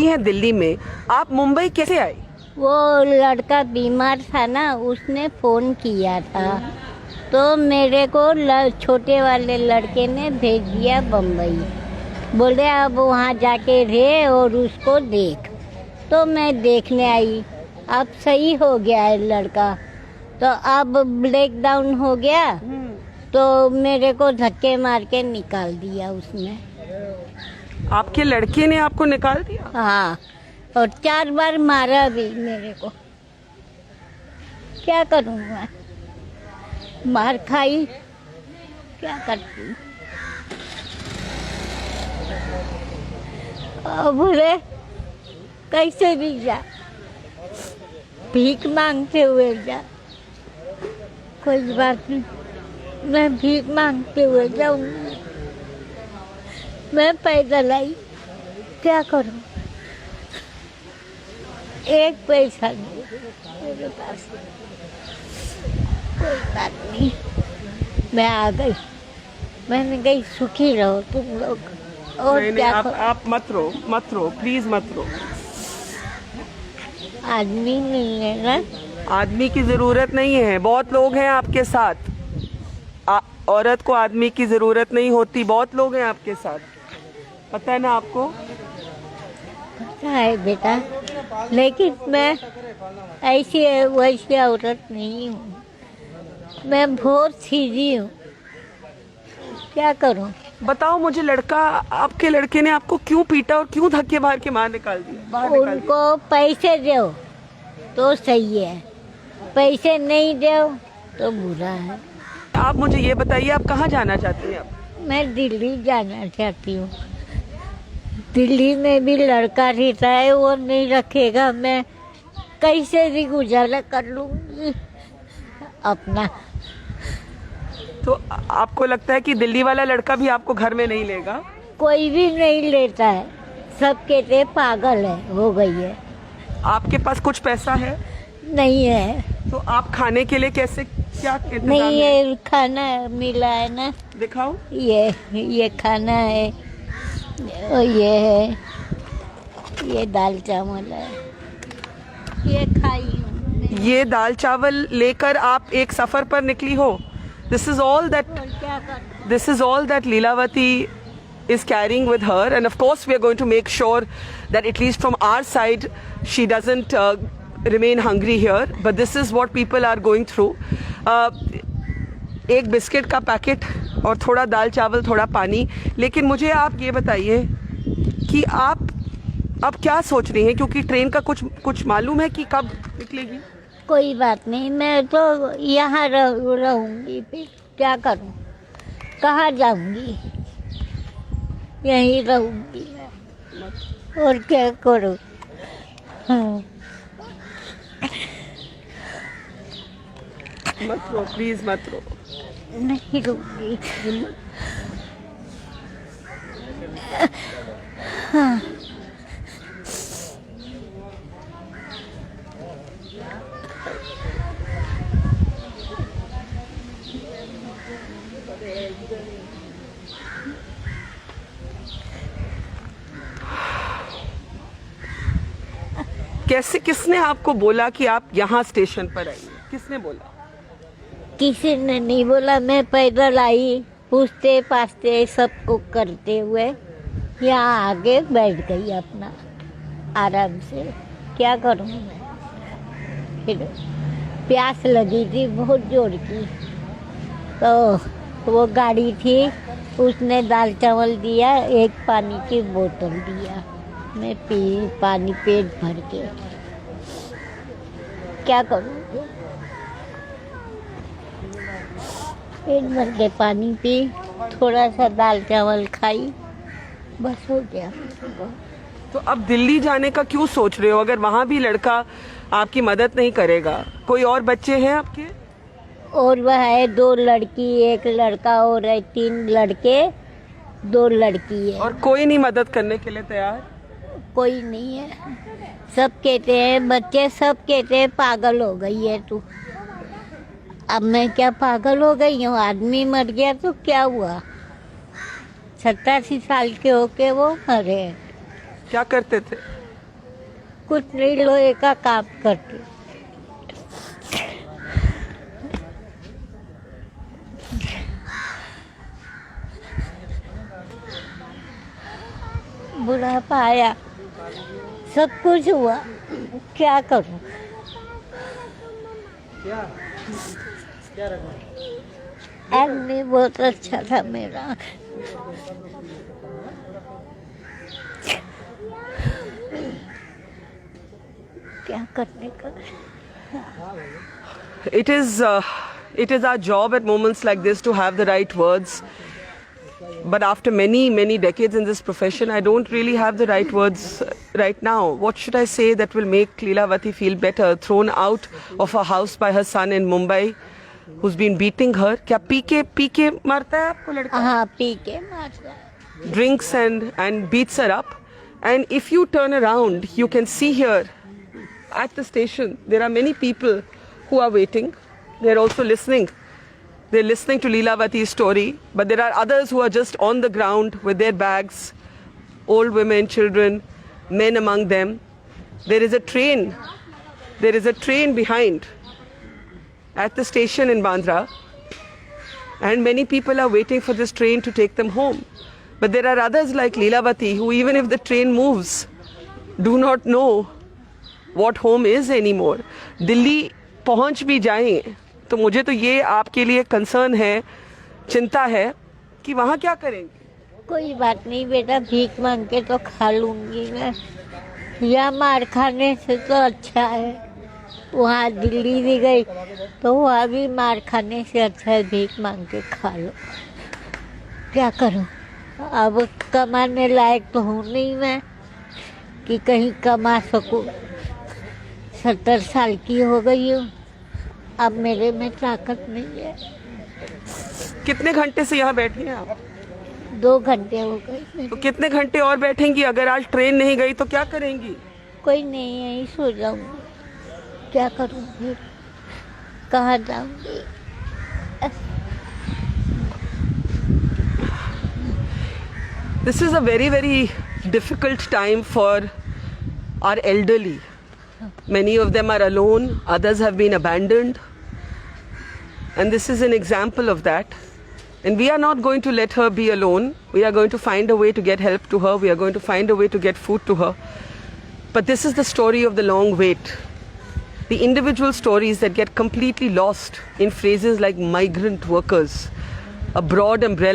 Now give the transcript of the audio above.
रहती हैं दिल्ली में, आप मुंबई कैसे आई? वो लड़का बीमार था ना, उसने फ़ोन किया था तो मेरे को छोटे वाले लड़के ने भेज दिया बम्बई। बोले अब वहाँ जाके रहे और उसको देख। तो मैं देखने आई। अब सही हो गया है लड़का, तो अब ब्रेक डाउन हो गया तो मेरे को धक्के मार के निकाल दिया उसने। आपके लड़के ने आपको निकाल दिया? हाँ, और 4 बार मारा भी मेरे को। क्या करूँ मैं? मार खाई, क्या करती? अब बोले कैसे भी जा, भीख मांगते हुए जा। कोई बात नहीं, मैं भीख मांगते हुए जाऊंगी। मैं पैदल आई, क्या करूं? एक पैसा नहीं मेरे पास। कोई बात नहीं, मैं आ गई। मैंने कही सुखी रहो तुम लोग। और नहीं, क्या आप मत रो, प्लीज मत रो। आदमी नहीं है ना? आदमी की जरूरत नहीं है, बहुत लोग हैं आपके साथ। औरत को आदमी की जरूरत नहीं होती, बहुत लोग हैं आपके साथ, पता है ना आपको? पता है बेटा, लेकिन मैं ऐसी वैसी औरत नहीं हूँ। मैं बहुत सीधी हूँ, क्या करूँ? बताओ मुझे, आपके लड़के ने आपको क्यों पीटा और क्यों धक्के मार के बाहर निकाल दिया? उनको पैसे दो तो सही है, पैसे नहीं दो तो बुरा है। आप मुझे ये बताइए, आप कहाँ जाना चाहती हैं? आप मैं दिल्ली जाना चाहती हूँ। दिल्ली में भी लड़का रहता है, वो नहीं रखेगा। मैं कैसे भी गुजारा कर लूँगी अपना। तो आपको लगता है कि दिल्ली वाला लड़का भी आपको घर में नहीं लेगा? कोई भी नहीं लेता है, सब कहते हैं पागल है, हो गई है। आपके पास कुछ पैसा है? नहीं है। तो आप खाने के लिए कैसे, क्या इंतजाम नहीं, है? ये खाना मिला है ना, दिखाओ। ये खाना है, और ये है, ये दाल चावल है, ये खाई हूँ मैं। ये दाल चावल लेकर आप एक सफर पर निकली हो? This is all that और क्या कर? this is all that Leelavati is carrying with her, and of course we are going to make sure that at least from our side she doesn't remain hungry here, but this is what people are going through. एक biscuit का packet और थोड़ा दाल चावल, थोड़ा पानी। लेकिन मुझे आप ये बताइए कि आप अब क्या सोच रही हैं, क्योंकि ट्रेन का कुछ मालूम है कि कब निकलेगी? कोई बात नहीं, मैं तो यहाँ रहूँगी। फिर क्या करूँ? कहाँ जाऊँगी? यहीं रहूँगी मैं, और क्या करूँ? हाँ। मत रो, प्लीज मत रो। नहीं रहूँगी। हाँ। कैसे, किसने आपको बोला कि आप यहाँ स्टेशन पर आइए? किसने बोला? किसी ने नहीं बोला, मैं पैदल आई, पूछते पाछते सबको करते हुए यहाँ आगे बैठ गई अपना आराम से। क्या करूँ मैं? फिर प्यास लगी थी बहुत जोर की, तो वो गाड़ी थी, उसने दाल चावल दिया, एक पानी की बोतल दिया, मैं पी पानी पेट भर के। क्या करूँ? पेट भर के पानी पी, थोड़ा सा दाल चावल खाई, बस हो गया। तो अब दिल्ली जाने का क्यों सोच रहे हो, अगर वहाँ भी लड़का आपकी मदद नहीं करेगा? कोई और बच्चे हैं आपके? और वह है 2 लड़की, 1 लड़का, और है 3 लड़के, 2 लड़की है। और कोई नहीं मदद करने के लिए तैयार? कोई नहीं है। सब कहते हैं, बच्चे सब कहते हैं पागल हो गई है तू। अब मैं क्या पागल हो गई हूँ? आदमी मर गया तो क्या हुआ? 87 साल के होके वो मरे। क्या करते थे? कुछ नहीं, लोहे का काम करती। बुढ़ापा आया, सब कुछ हुआ, क्या करूं? आदमी बहुत अच्छा था मेरा। क्या करने का? It is our job at moments like this to have the right words. But after many decades in this profession, I don't really have the right words right now. What should I say that will make Leelavati feel better? Thrown out of her house by her son in Mumbai, who's been beating her. क्या P के मारता है आपको लड़का? हाँ, P के मारता है। Drinks and beats her up. And if you turn around, you can see here at the station, there are many people who are waiting. They're also listening. They're listening to Leelavati's story, but there are others who are just on the ground with their bags, old women, children, men among them. There is a train. There is a train behind at the station in Bandra, and many people are waiting for this train to take them home. But there are others like Leelavati who, even if the train moves, do not know what home is anymore. Delhi पहुंच भी जाएं तो मुझे तो ये आपके लिए concern है, चिंता है कि वहाँ क्या करेंगे? कोई बात नहीं बेटा, भीख मांग के तो खा लूंगी मैं। या मार खाने से तो अच्छा है। वहाँ दिल्ली भी गई तो वहाँ भी मार खाने से अच्छा है भीख मांग के खा लो। क्या करूँ? अब कमाने लायक तो हूँ नहीं मैं कि कहीं कमा सकूँ। 70 साल की हो गई हूँ, अब मेरे में ताकत नहीं है। कितने घंटे से यहाँ बैठी हैं आप? 2 घंटे हो गए। तो कितने घंटे और बैठेंगी? अगर आज ट्रेन नहीं गई तो क्या करेंगी? कोई नहीं, यहीं सो जाऊंगी। क्या करूँगी? कहाँ जाऊंगी? This is a very difficult time for our elderly. Many of them are alone, others have been abandoned. And this is an example of that. And we are not going to let her be alone. We are going to find a way to get help to her. We are going to find a way to get food to her. But this is the story of the long wait. The individual stories that get completely lost in phrases like migrant workers, a broad umbrella.